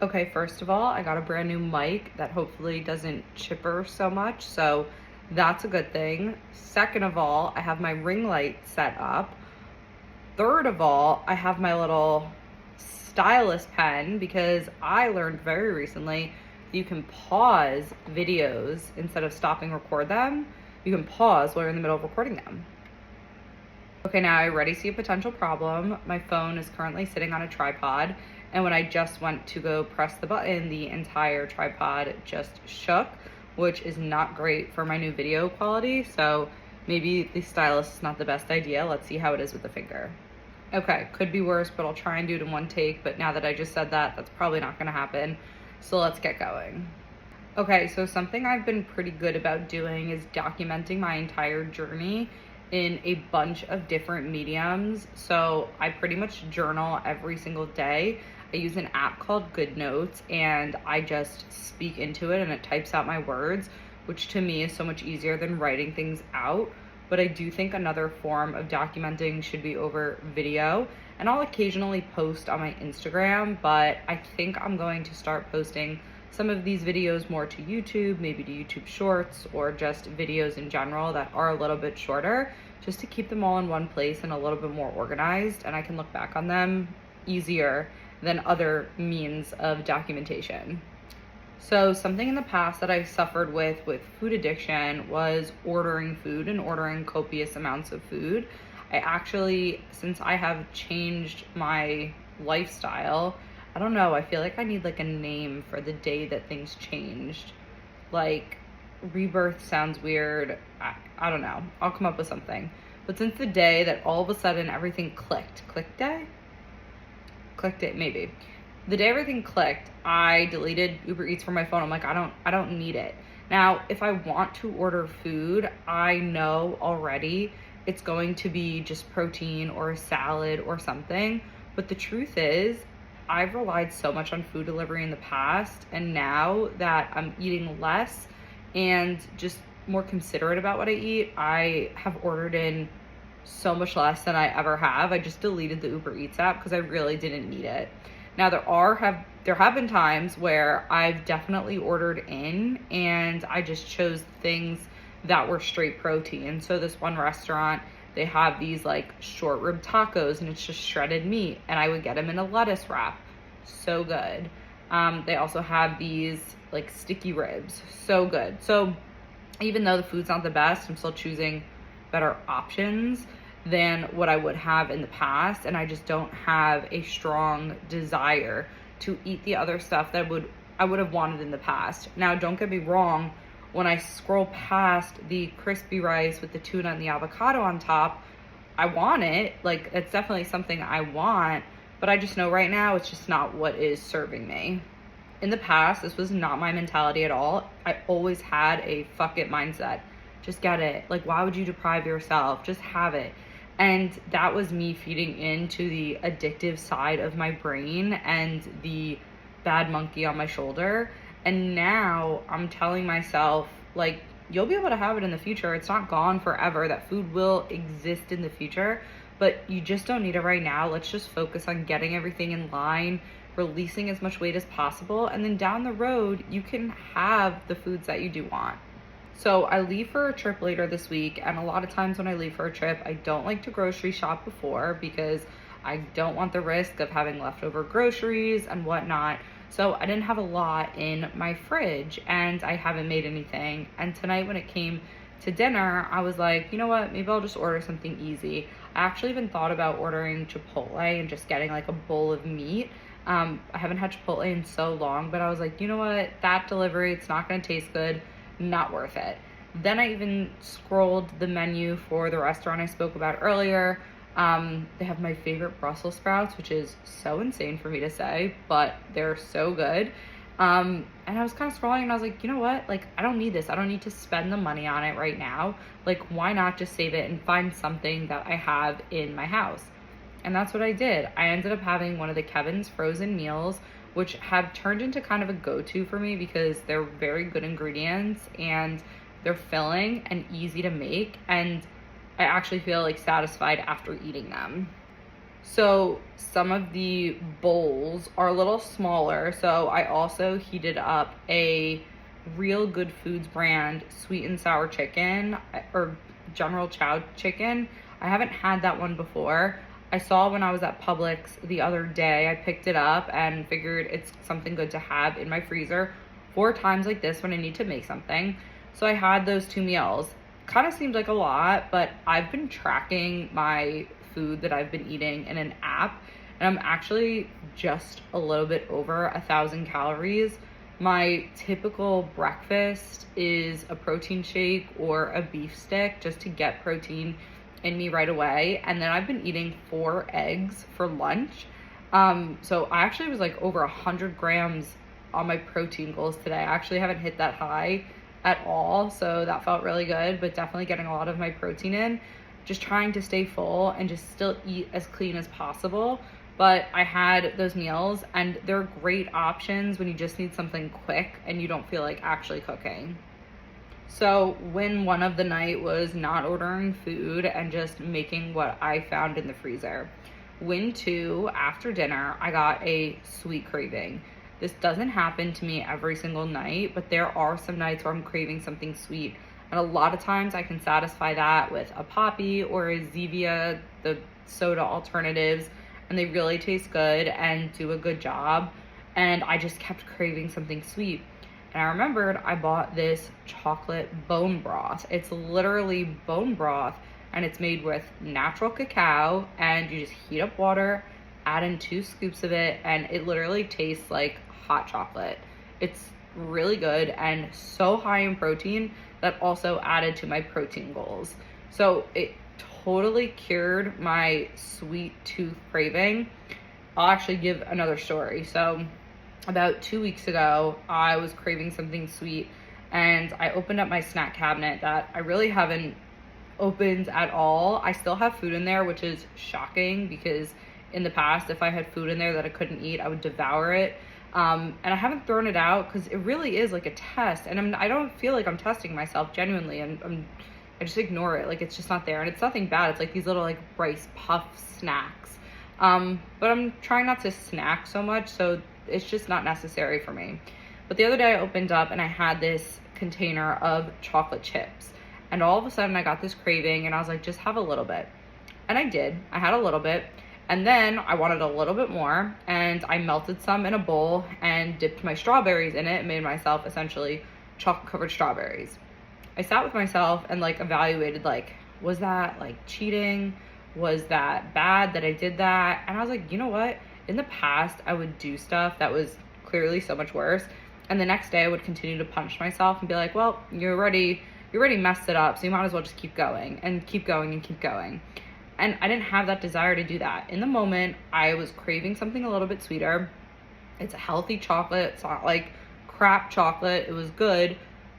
Okay, first of all, I got a brand new mic that hopefully doesn't chipper so much, so that's a good thing. Second of all, I have my ring light set up. Third of all, I have my little stylus pen because I learned very recently that you can pause videos instead of stopping record them. You can pause while you're in the middle of recording them. Okay, now I already see a potential problem. My phone is currently sitting on a tripod, and when I just went to go press the button, the entire tripod just shook, which is not great for my new video quality. So maybe the stylus is not the best idea. Let's see how it is with the finger. Okay, could be worse, but I'll try and do it in one take. But now that I just said that, that's probably not gonna happen. So let's get going. Okay, so something I've been pretty good about doing is documenting my entire journey in a bunch of different mediums. So I pretty much journal every single day. I use an app called Good Notes, and I just speak into it and it types out my words, which to me is so much easier than writing things out. But I do think another form of documenting should be over video. And I'll occasionally post on my Instagram, but I think I'm going to start posting some of these videos more to YouTube, maybe to YouTube Shorts, or just videos in general that are a little bit shorter, just to keep them all in one place and a little bit more organized, and I can look back on them easier than other means of documentation. So something in the past that I suffered with food addiction was ordering food and ordering copious amounts of food. I actually, since I have changed my lifestyle, I don't know, I feel like I need like a name for the day that things changed. Like, rebirth sounds weird. I don't know. I'll come up with something. But since the day that all of a sudden everything clicked day? Clicked it, maybe. The day everything clicked, I deleted Uber Eats from my phone. I'm like, I don't need it. Now, if I want to order food, I know already it's going to be just protein or a salad or something. But the truth is, I've relied so much on food delivery in the past, and now that I'm eating less and just more considerate about what I eat, I have ordered in so much less than I ever have. I just deleted the Uber Eats app because I really didn't need it. Now there have been times where I've definitely ordered in and I just chose things that were straight protein. So this one restaurant, they have these like short rib tacos and it's just shredded meat, and I would get them in a lettuce wrap. So good. They also have these like sticky ribs. So good. So even though the food's not the best, I'm still choosing better options than what I would have in the past, and I just don't have a strong desire to eat the other stuff that I would have wanted in the past. Now, don't get me wrong, when I scroll past the crispy rice with the tuna and the avocado on top, I want it. Like, it's definitely something I want, but I just know right now it's just not what is serving me. In the past, this was not my mentality at all. I always had a fuck it mindset. Just get it. Like, why would you deprive yourself? Just have it. And that was me feeding into the addictive side of my brain and the bad monkey on my shoulder. And now I'm telling myself, like, you'll be able to have it in the future. It's not gone forever. That food will exist in the future, but you just don't need it right now. Let's just focus on getting everything in line, releasing as much weight as possible, and then down the road, you can have the foods that you do want. So I leave for a trip later this week, and a lot of times when I leave for a trip, I don't like to grocery shop before because I don't want the risk of having leftover groceries and whatnot. So I didn't have a lot in my fridge, and I haven't made anything. And tonight when it came to dinner, I was like, you know what, maybe I'll just order something easy. I actually even thought about ordering Chipotle and just getting like a bowl of meat. I haven't had Chipotle in so long, but I was like, you know what, that delivery, it's not gonna taste good. Not worth it. Then I even scrolled the menu for the restaurant I spoke about earlier. They have my favorite Brussels sprouts, which is so insane for me to say, but they're so good. And I was kind of scrolling and I was like, you know what? Like, I don't need this. I don't need to spend the money on it right now. Like, why not just save it and find something that I have in my house? And that's what I did. I ended up having one of the Kevin's frozen meals, which have turned into kind of a go-to for me because they're very good ingredients and they're filling and easy to make, and I actually feel like satisfied after eating them. So some of the bowls are a little smaller. So I also heated up a Real Good Foods brand sweet and sour chicken, or General Chow chicken. I haven't had that one before. I saw when I was at Publix the other day. I picked it up and figured it's something good to have in my freezer for times like this when I need to make something. So I had those 2 meals. Kind of seemed like a lot, but I've been tracking my food that I've been eating in an app, and I'm actually just a little bit over 1,000 calories. My typical breakfast is a protein shake or a beef stick just to get protein in me right away. And then I've been eating 4 eggs for lunch. So I actually was like over 100 grams on my protein goals today. I actually haven't hit that high at all. So that felt really good, but definitely getting a lot of my protein in. Just trying to stay full and just still eat as clean as possible. But I had those meals, and they're great options when you just need something quick and you don't feel like actually cooking. So win one of the night was not ordering food and just making what I found in the freezer. Win two, after dinner, I got a sweet craving. This doesn't happen to me every single night, but there are some nights where I'm craving something sweet. And a lot of times I can satisfy that with a Poppy or a Zevia, the soda alternatives, and they really taste good and do a good job. And I just kept craving something sweet. And I remembered I bought this chocolate bone broth. It's literally bone broth, and it's made with natural cacao, and you just heat up water, add in 2 scoops of it, and it literally tastes like hot chocolate. It's really good and so high in protein that also added to my protein goals. So it totally cured my sweet tooth craving. I'll actually give another story. So about 2 weeks ago, I was craving something sweet, and I opened up my snack cabinet that I really haven't opened at all. I still have food in there, which is shocking because in the past, if I had food in there that I couldn't eat, I would devour it. And I haven't thrown it out because it really is like a test, and I don't feel like I'm testing myself genuinely, and I just ignore it. Like, it's just not there, and it's nothing bad. It's like these little like rice puff snacks. But I'm trying not to snack so much, so it's just not necessary for me. But the other day I opened up and I had this container of chocolate chips, and all of a sudden I got this craving, and I was like, just have a little bit. And I did. I had a little bit. And then I wanted a little bit more, and I melted some in a bowl and dipped my strawberries in it and made myself essentially chocolate covered strawberries. I sat with myself and like evaluated, like, was that like cheating? Was that bad that I did that? And I was like, you know what? In the past, I would do stuff that was clearly so much worse. And the next day I would continue to punish myself and be like, well, you already messed it up, so you might as well just keep going and keep going and keep going. And I didn't have that desire to do that. In the moment, I was craving something a little bit sweeter. It's a healthy chocolate. It's not like crap chocolate. It was good.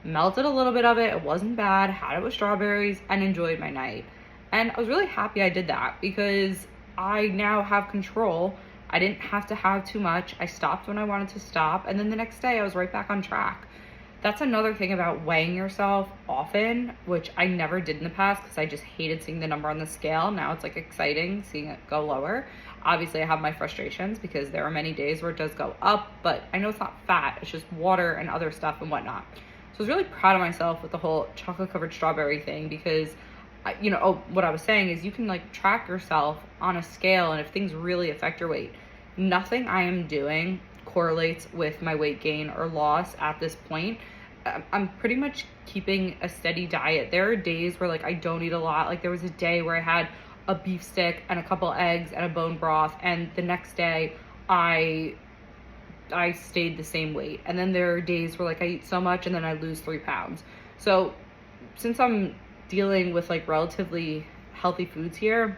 Melted a little bit of it. It wasn't bad. Had it with strawberries and enjoyed my night. And I was really happy I did that because I now have control. I didn't have to have too much. I stopped when I wanted to stop. And then the next day I was right back on track. That's another thing about weighing yourself often, which I never did in the past because I just hated seeing the number on the scale. Now it's like exciting seeing it go lower. Obviously I have my frustrations because there are many days where it does go up, but I know it's not fat. It's just water and other stuff and whatnot. So I was really proud of myself with the whole chocolate covered strawberry thing because what I was saying is you can like track yourself on a scale, and if things really affect your weight, nothing I am doing correlates with my weight gain or loss at this point. I'm pretty much keeping a steady diet. There are days where like I don't eat a lot. Like there was a day where I had a beef stick and a couple eggs and a bone broth, and the next day I stayed the same weight. And then there are days where like I eat so much and then I lose 3 pounds. So since I'm dealing with like relatively healthy foods here,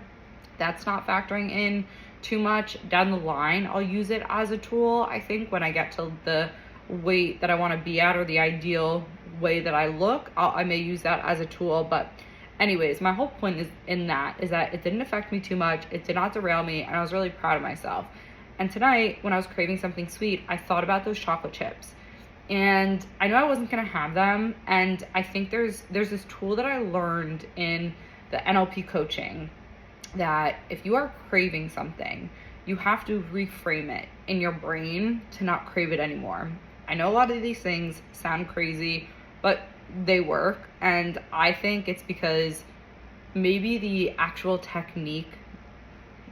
that's not factoring in too much. Down the line, I'll use it as a tool. I think when I get to the weight that I want to be at, or the ideal way that I look, I may use that as a tool. But anyways, my whole point is that it didn't affect me too much. It did not derail me, and I was really proud of myself. And tonight, when I was craving something sweet, I thought about those chocolate chips. And I know I wasn't going to have them. And I think there's this tool that I learned in the NLP coaching. that if you are craving something, you have to reframe it in your brain to not crave it anymore. I know a lot of these things sound crazy, but they work. And I think it's because maybe the actual technique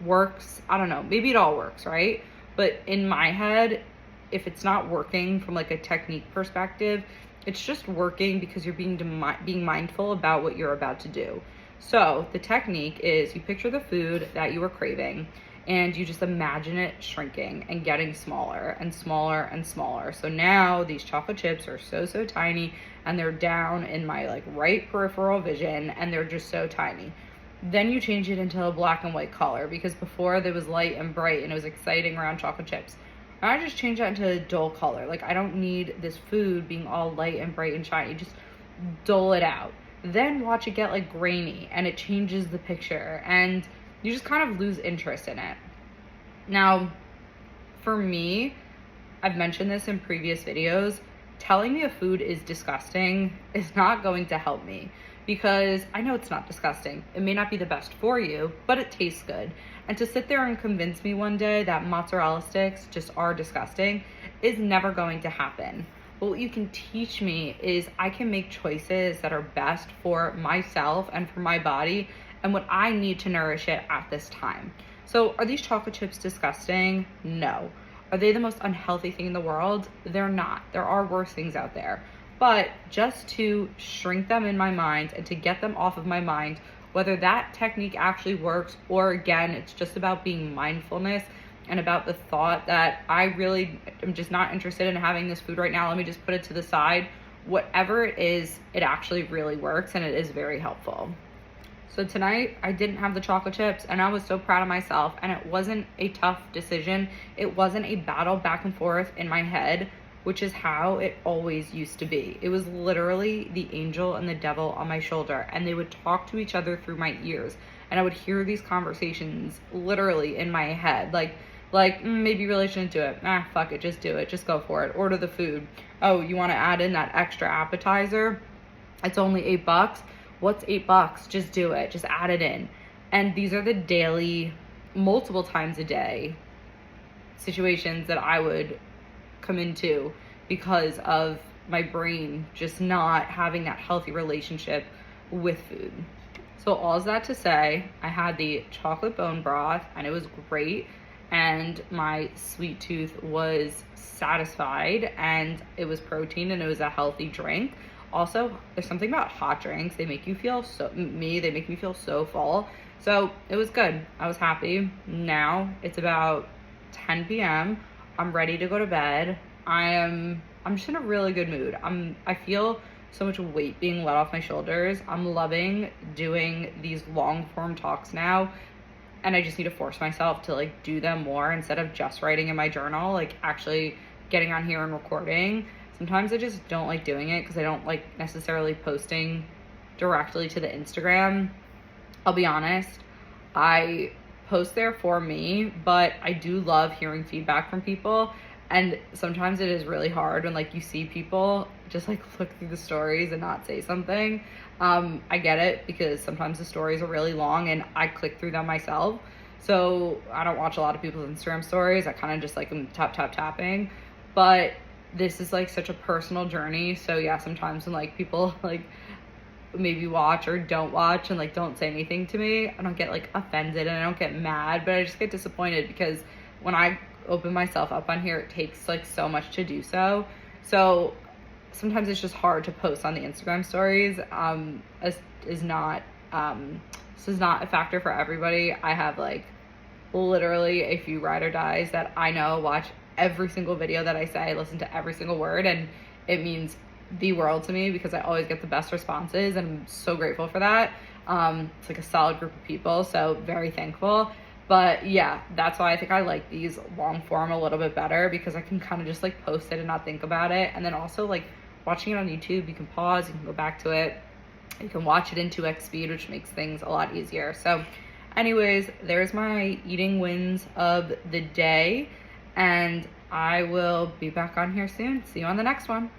works. I don't know. Maybe it all works, right? But in my head, if it's not working from like a technique perspective, it's just working because you're being mindful about what you're about to do. So the technique is you picture the food that you are craving and you just imagine it shrinking and getting smaller and smaller and smaller. So now these chocolate chips are so tiny and they're down in my like right peripheral vision and they're just so tiny. Then you change it into a black and white color because before there was light and bright and it was exciting around chocolate chips. Now I just change that into a dull color. Like I don't need this food being all light and bright and shiny. Just dull it out. Then watch it get like grainy and it changes the picture and you just kind of lose interest in it. Now, for me, I've mentioned this in previous videos, telling me a food is disgusting is not going to help me because I know it's not disgusting. It may not be the best for you, but it tastes good. And to sit there and convince me one day that mozzarella sticks just are disgusting is never going to happen. But what you can teach me is I can make choices that are best for myself and for my body and what I need to nourish it at this time. So are these chocolate chips disgusting? No. Are they the most unhealthy thing in the world? They're not. There are worse things out there. But just to shrink them in my mind and to get them off of my mind, whether that technique actually works or again, it's just about being mindfulness and about the thought that I really am just not interested in having this food right now. Let me just put it to the side. Whatever it is, it actually really works and it is very helpful. So tonight I didn't have the chocolate chips and I was so proud of myself and it wasn't a tough decision. It wasn't a battle back and forth in my head, which is how it always used to be. It was literally the angel and the devil on my shoulder and they would talk to each other through my ears and I would hear these conversations literally in my head. Maybe you really shouldn't do it. Fuck it, just do it. Just go for it. Order the food. Oh, you want to add in that extra appetizer? It's only $8. What's $8? Just do it. Just add it in. And these are the daily, multiple times a day situations that I would come into because of my brain just not having that healthy relationship with food. So all is that to say, I had the chocolate bone broth and it was great and my sweet tooth was satisfied and it was protein and it was a healthy drink. Also, there's something about hot drinks. They make me feel so full. So it was good. I was happy. Now it's about 10 p.m. I'm ready to go to bed. I'm just in a really good mood. I feel so much weight being let off my shoulders. I'm loving doing these long form talks now. And I just need to force myself to like do them more instead of just writing in my journal, like actually getting on here and recording. Sometimes I just don't like doing it because I don't like necessarily posting directly to the Instagram. I'll be honest, I post there for me, but I do love hearing feedback from people. And sometimes it is really hard when like you see people just like look through the stories and not say something. I get it because sometimes the stories are really long and I click through them myself. So I don't watch a lot of people's Instagram stories. I kind of just like am tapping. But this is like such a personal journey. So yeah, sometimes when like people like maybe watch or don't watch and like don't say anything to me, I don't get like offended and I don't get mad, but I just get disappointed because when I open myself up on here, it takes like so much to do so. So sometimes it's just hard to post on the Instagram stories. This is not a factor for everybody. I have like literally a few ride or dies that I know watch every single video that I say, listen to every single word, and it means the world to me because I always get the best responses and I'm so grateful for that. It's like a solid group of people, so very thankful. But yeah, that's why I think I like these long form a little bit better because I can kind of just like post it and not think about it. And then also like watching it on YouTube, you can pause, you can go back to it, you can watch it in 2x speed, which makes things a lot easier. So anyways, there's my eating wins of the day and I will be back on here soon. See you on the next one.